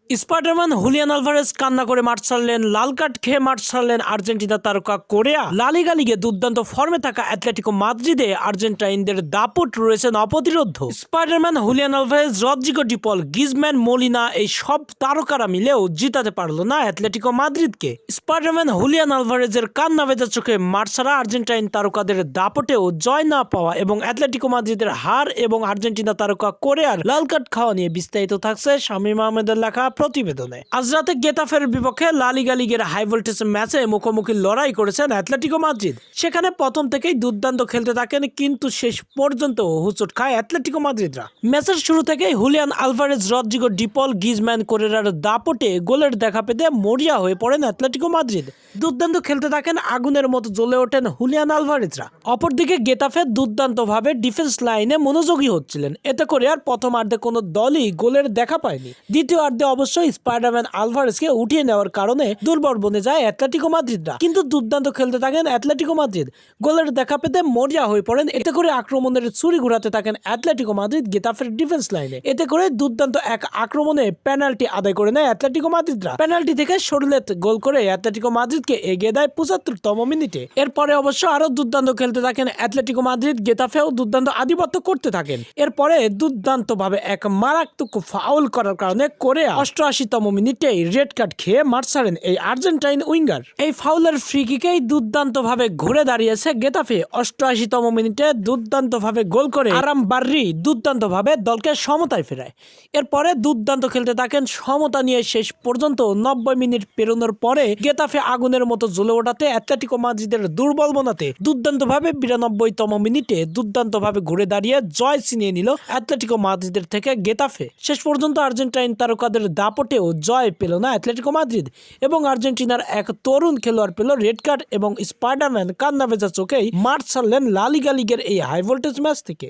Spiderman Julian Alvarez কান্না করে মাঠ ছাড়লেন, লাল কার্ড খেয়ে মাঠ ছাড়লেন আর্জেন্টিনা তারকা কোরেয়া। লা লিগা লিগে দুর্দান্ত ফর্মে থাকা অ্যাটলেটিকো মাদ্রিদে আর্জেন্টাইনদের দাপট রয়েছেন অপ্রতিরোধ্য। Spiderman Julian Alvarez, Rodrigo De Paul, Griezmann, Molina এই সব তারকারা মিলেও জিতাতে পারল না অ্যাটলেটিকো মাদ্রিদকে। স্পাইডারম্যান হুলিয়ান আলভারেজের কান্না ভেজা চোখে মাঠ ছাড়া আর্জেন্টাইন তারকাদের দাপটেও জয় না পাওয়া এবং অ্যাটলেটিকো মাদ্রিদের হার এবং আর্জেন্টিনা তারকা কোরেয়ার লাল কার্ড খাওয়া নিয়ে বিস্তারিত থাকছে শামীম আহমেদের লেখা প্রতিবেদনে। আজ রাতে গেতাফের বিপক্ষে লা লিগা লিগের হাই ভোল্টেজ ম্যাচে মুখোমুখি লড়াই করেছেন অ্যাটলেটিকো মাদ্রিদ। সেখানে প্রথম থেকেই দুর্দান্ত খেলতে থাকেন, কিন্তু শেষ পর্যন্ত হুচট খায় অ্যাটলেটিকো মাদ্রিদরা। ম্যাচের শুরু থেকেই Julian Alvarez, Rodrigo De Paul, Griezmann, কোরেরার দাপটে গোলের দেখা পেতে মরিয়া হয়ে পড়েন অ্যাটলেটিকো মাদ্রিদ। দুর্দান্ত খেলতে থাকেন, আগুনের মতো জ্বলে ওঠেন হুলিয়ান আলভারেজরা। অপরদিকে গেতাফে দুর্দান্তভাবে ডিফেন্স লাইনে মনোযোগী হচ্ছিলেন, এতে করে আর প্রথম আর্ধে কোনো দলই গোলের দেখা পায়নি। দ্বিতীয় আর্ধে অবশ্যই স্পাইডারম্যান আলভারেজকে উঠিয়ে নেওয়ার কারণে দুর্বল বনে যায় অ্যাটলেটিকো মাদ্রিদরা। কিন্তু দুর্দান্ত খেলতে থাকেন অ্যাটলেটিকো মাদ্রিদ, গোলের দেখা পেতে মরিয়া হয়ে পড়েন। এতে করে আক্রমণের ছুরি ঘুরাতে থাকেন অ্যাটলেটিকো মাদ্রিদ গেতাফের ডিফেন্স লাইনে। এতে করে দুর্দান্ত এক আক্রমণে পেনাল্টি আদায় করে নেয় অ্যাটলেটিকো মাদ্রিদরা। পেনাল্টি থেকে শরীলেত গোল করে অ্যাটলেটিকো মাদ্রিদকে এগিয়ে দেয় ৭৫তম মিনিটে। এরপরে অবশ্য আরো দুর্দান্ত খেলতে থাকেন অ্যাটলেটিকো মাদ্রিদ, গেতাফেও দুর্দান্ত আধিপত্য করতে থাকেন। এরপরে দুর্দান্ত ভাবে এক মারাত্মক ফাউল করার কারণে কোরেয়া ৮৮তম মিনিটে রেড কার্ড খেয়ে মাঠ ছাড়েন এই আর্জেন্টাইন উইঙ্গার। এই ফাউলের ফ্রি কিকেই দুর্দান্ত ভাবে ঘুরে দাঁড়িয়েছে গেতাফে। ৮৮তম মিনিটে দুর্দান্ত ভাবে গোল করে আরাম বার্রি দুর্দান্ত ভাবে দলকে সমতায় ফেরায়। এরপরে দুর্দান্ত খেলতে থাকেন, সমতা নিয়ে শেষ পর্যন্ত ৯০ মিনিট পেরোনোর পরে গেতাফে আগুনের মতো জ্বলে ওঠাতে অ্যাটলেটিকো মাদ্রিদের দুর্বল বনাতে দুর্দান্ত ভাবে ৯২তম মিনিটে দুর্দান্ত ভাবে ঘুরে দাঁড়িয়ে জয় ছিনিয়ে নিল অ্যাটলেটিকো মাদ্রিদের থেকে গেতাফে। শেষ পর্যন্ত আর্জেন্টাইন তারকাদের দাপটেও জয় পেল না অ্যাটলেটিকো মাদ্রিদ এবং আর্জেন্টিনার এক তরুণ খেলোয়াড় পেল রেড কার্ড এবং স্পাইডারম্যান কান্না ভেজা চোখেই মাঠ ছাড়লেন লা লিগা লিগের এই হাই ভোল্টেজ ম্যাচ থেকে।